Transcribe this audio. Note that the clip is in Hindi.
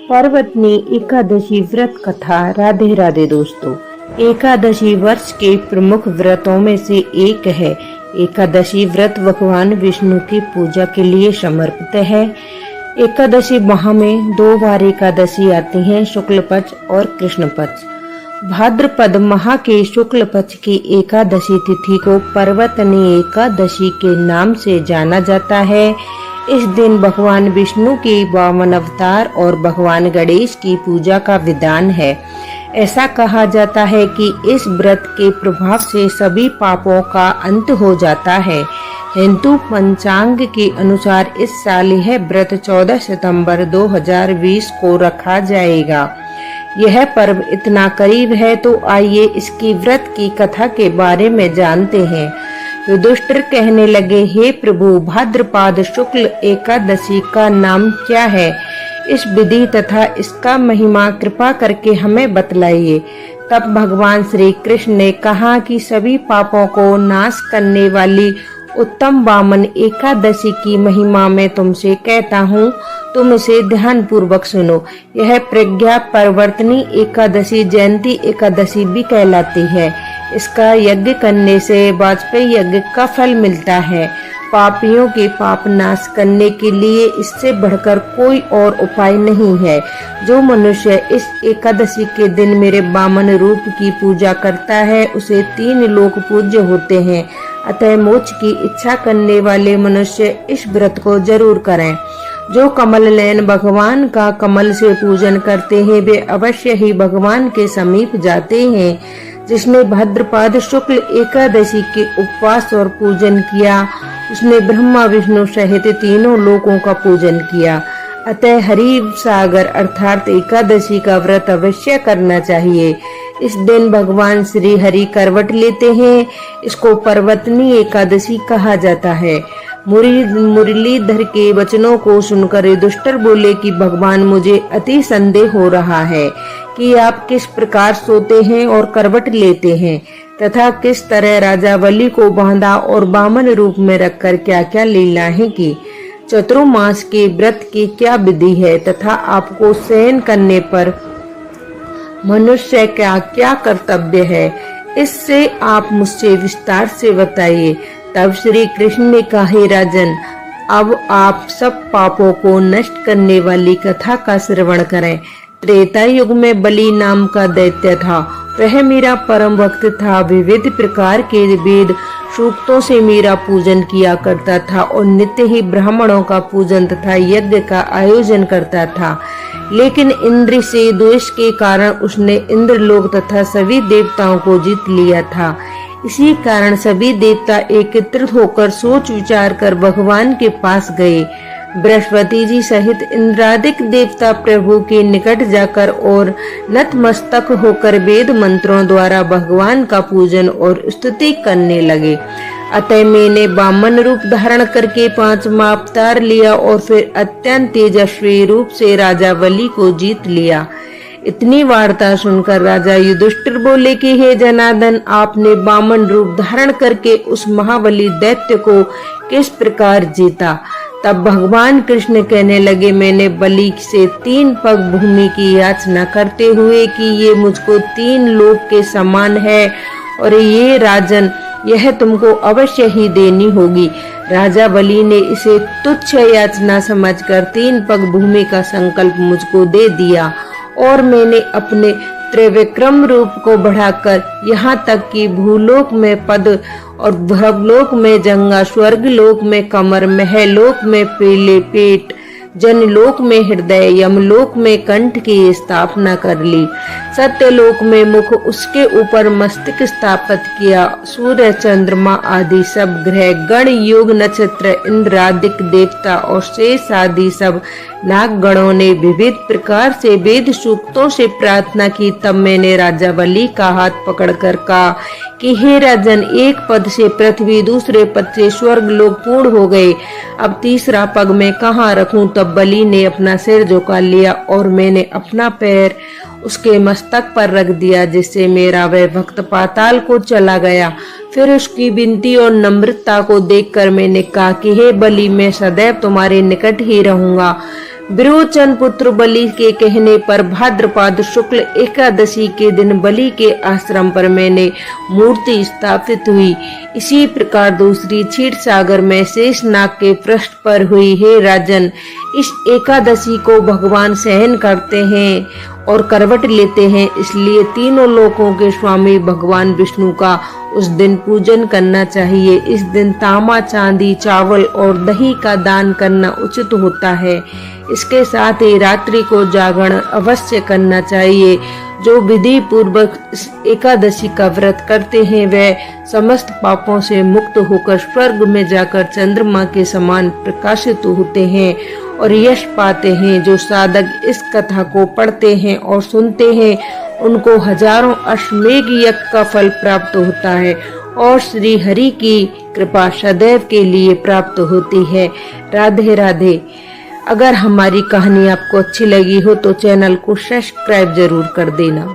पर्वतनी एकादशी व्रत कथा। राधे राधे दोस्तों। एकादशी वर्ष के प्रमुख व्रतों में से एक है। एकादशी व्रत भगवान विष्णु की पूजा के लिए समर्पित है। एकादशी माह में 2 बार एकादशी आती हैं, शुक्ल पक्ष और कृष्ण पक्ष। भाद्रपद माह के शुक्ल पक्ष की एकादशी तिथि को पर्वतनी एकादशी के नाम से जाना जाता है। इस दिन भगवान विष्णु के 52 अवतार और भगवान गणेश की पूजा का विधान है। ऐसा कहा जाता है कि इस व्रत के प्रभाव से सभी पापों का अंत हो जाता है। हिंदू पंचांग के अनुसार इस साल यह व्रत 14 सितंबर 2020 को रखा जाएगा। यह पर्व इतना करीब है तो आइए इसकी व्रत की कथा के बारे में जानते हैं। युधिष्ठिर कहने लगे, हे प्रभु, भाद्रपद शुक्ल एकादशी का नाम क्या है? इस विधि तथा इसका महिमा कृपा करके हमें बतलाइए। तब भगवान श्री कृष्ण ने कहा कि सभी पापों को नाश करने वाली उत्तम वामन एकादशी की महिमा मैं तुमसे कहता हूँ, तुम इसे ध्यान पूर्वक सुनो। यह प्रज्ञा परिवर्तनी एकादशी जयंती एकादशी भी कहलाती है। इसका यज्ञ करने से वाजपेयी यज्ञ का फल मिलता है। पापियों के पाप नाश करने के लिए इससे बढ़कर कोई और उपाय नहीं है। जो मनुष्य इस एकादशी के दिन मेरे वामन रूप की पूजा करता है उसे 3 लोक पूज्य होते हैं। अतः मोक्ष की इच्छा करने वाले मनुष्य इस व्रत को जरूर करें। जो कमल नयन भगवान का कमल से पूजन करते हैं वे अवश्य ही भगवान के समीप जाते हैं। जिसने भाद्रपद शुक्ल एकादशी के उपवास और पूजन किया उसने ब्रह्मा विष्णु सहित 3 लोकों का पूजन किया। अतः हरि सागर अर्थात एकादशी का व्रत अवश्य करना चाहिए। इस दिन भगवान श्री हरि करवट लेते हैं। इसको पर्वतनी एकादशी कहा जाता है। मुरलीधर के वचनों को सुनकर युधिष्ठिर बोले कि भगवान, मुझे अति संदेह हो रहा है कि आप किस प्रकार सोते हैं और करवट लेते हैं तथा किस तरह राजा बलि को बांधा और वामन रूप में रखकर क्या क्या लीलाएं की। चतुर्मास के व्रत की क्या विधि है तथा आपको शयन करने पर मनुष्य क्या क्या कर्तव्य है, इससे आप मुझसे विस्तार से बताइए। तब श्री कृष्ण ने कहा, हे राजन, अब आप सब पापों को नष्ट करने वाली कथा का श्रवण करें। त्रेता युग में बलि नाम का दैत्य था। वह मेरा परम भक्त था। विविध प्रकार के वेद सूक्तों से मेरा पूजन किया करता था और नित्य ही ब्राह्मणों का पूजन तथा यज्ञ का आयोजन करता था। लेकिन इंद्र से द्वेष के कारण उसने इंद्रलोक तथा सभी देवताओं को जीत लिया था। इसी कारण सभी देवता एकत्रित होकर सोच विचार कर भगवान के पास गए। बृहस्पति जी सहित इंद्रादिक देवता प्रभु के निकट जाकर और नतमस्तक होकर वेद मंत्रों द्वारा भगवान का पूजन और स्तुति करने लगे। अतः मैंने वामन रूप धारण करके 5वां अवतार लिया और फिर अत्यंत तेजस्वी रूप से राजा बलि को जीत लिया। इतनी वार्ता सुनकर राजा युधिष्ठिर बोले कि हे जनार्दन, आपने वामन रूप धारण करके उस महाबली दैत्य को किस प्रकार जीता? तब भगवान कृष्ण कहने लगे, मैंने बलि से 3 पग भूमि की याचना करते हुए कि ये मुझको 3 लोक के समान है और ये राजन, यह तुमको अवश्य ही देनी होगी। राजा बलि ने इसे तुच्छ याचना समझकर 3 पग भूमि का संकल्प मुझको दे दिया और मैंने अपने त्रिविक्रम रूप को बढ़ाकर यहाँ तक कि भूलोक में पद और भवलोक में जंगा, स्वर्गलोक में कमर, महलोक में पीले पेट, जनलोक में हृदय, यमलोक में कंठ की स्थापना कर ली। सत्यलोक में मुख, उसके ऊपर मस्तक स्थापित किया। सूर्य, चंद्रमा आदि सब ग्रह, गण, योग, नक्षत्र, इंद्रादिक देवता और शेष आदि सब नागगणों ने विविध प्रकार से वेद सूक्तों से प्रार्थना की। तब मैंने राजा बलि का हाथ पकड़कर कहा कि हे राजन, एक पद से पृथ्वी, दूसरे पद से स्वर्ग लोक पूर्ण हो गए। अब तीसरा पग मैं कहाँ रखूं? तब बलि ने अपना सिर झुका लिया और मैंने अपना पैर उसके मस्तक पर रख दिया, जिससे मेरा वह भक्त पाताल को चला गया। फिर उसकी विनती और नम्रता को देखकर मैंने कहा कि हे बलि, मैं सदैव तुम्हारे निकट ही रहूंगा। विरोचन पुत्र बलि के कहने पर भाद्रपद शुक्ल एकादशी के दिन बलि के आश्रम पर मैंने मूर्ति स्थापित हुई। इसी प्रकार दूसरी क्षीर सागर में शेषनाग के पृष्ठ पर हुई। हे राजन, इस एकादशी को भगवान सहन करते हैं और करवट लेते हैं, इसलिए तीनों लोकों के स्वामी भगवान विष्णु का उस दिन पूजन करना चाहिए। इस दिन तांबा, चांदी, चावल और दही का दान करना उचित होता है। इसके साथ ही रात्रि को जागरण अवश्य करना चाहिए। जो विधि पूर्वक एकादशी का व्रत करते हैं वे समस्त पापों से मुक्त होकर स्वर्ग में जाकर चंद्रमा के समान प्रकाशित होते हैं और यश पाते हैं। जो साधक इस कथा को पढ़ते हैं और सुनते हैं उनको हजारों अश्वमेघ यज्ञ का फल प्राप्त होता है और श्री हरि की कृपा सदैव के लिए प्राप्त होती है। राधे राधे। अगर हमारी कहानी आपको अच्छी लगी हो तो चैनल को सब्सक्राइब जरूर कर देना।